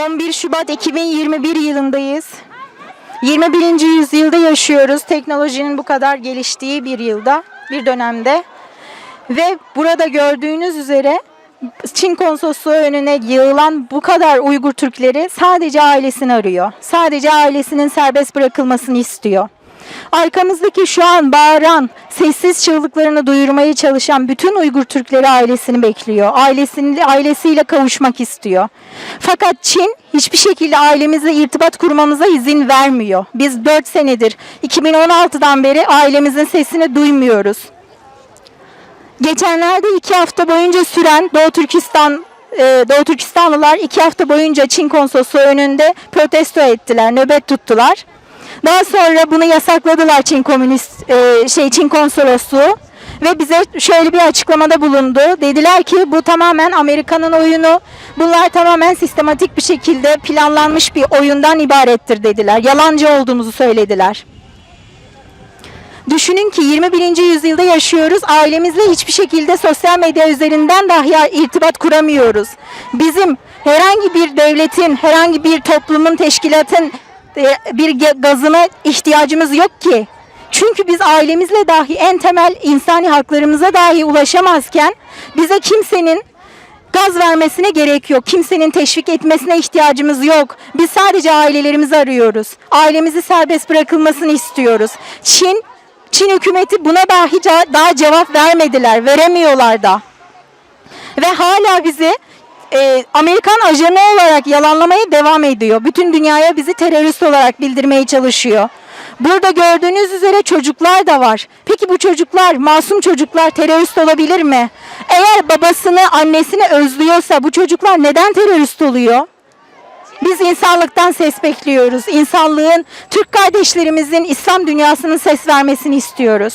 11 Şubat 2021 yılındayız. 21. yüzyılda yaşıyoruz. Teknolojinin bu kadar geliştiği bir yılda, bir dönemde. Ve burada gördüğünüz üzere Çin konsolosluğu önüne yığılan bu kadar Uygur Türkleri sadece ailesini arıyor. Sadece ailesinin serbest bırakılmasını istiyor. Arkamızdaki şu an bağıran, sessiz çığlıklarını duyurmaya çalışan bütün Uygur Türkleri ailesini bekliyor. Ailesiyle kavuşmak istiyor. Fakat Çin hiçbir şekilde ailemizle irtibat kurmamıza izin vermiyor. Biz 4 senedir, 2016'dan beri ailemizin sesini duymuyoruz. Geçenlerde 2 hafta boyunca süren Doğu Türkistanlılar 2 hafta boyunca Çin konsolosluğu önünde protesto ettiler, nöbet tuttular. Daha sonra bunu yasakladılar Çin konsolosluğu ve bize şöyle bir açıklamada bulundu. Dediler ki bu tamamen Amerika'nın oyunu. Bunlar tamamen sistematik bir şekilde planlanmış bir oyundan ibarettir dediler. Yalancı olduğumuzu söylediler. Düşünün ki 21. yüzyılda yaşıyoruz. Ailemizle hiçbir şekilde sosyal medya üzerinden dahi irtibat kuramıyoruz. Bizim herhangi bir devletin, herhangi bir toplumun, teşkilatın bir gazına ihtiyacımız yok ki. Çünkü biz ailemizle dahi en temel insani haklarımıza dahi ulaşamazken bize kimsenin gaz vermesine gerek yok. Kimsenin teşvik etmesine ihtiyacımız yok. Biz sadece ailelerimizi arıyoruz. Ailemizi serbest bırakılmasını istiyoruz. Çin hükümeti buna dahi daha cevap vermediler. Veremiyorlar da. Ve hala bizi Amerikan ajanı olarak yalanlamaya devam ediyor. Bütün dünyaya bizi terörist olarak bildirmeye çalışıyor. Burada gördüğünüz üzere çocuklar da var. Peki bu çocuklar, masum çocuklar terörist olabilir mi? Eğer babasını, annesini özlüyorsa bu çocuklar neden terörist oluyor? Biz insanlıktan ses bekliyoruz. İnsanlığın, Türk kardeşlerimizin İslam dünyasının ses vermesini istiyoruz.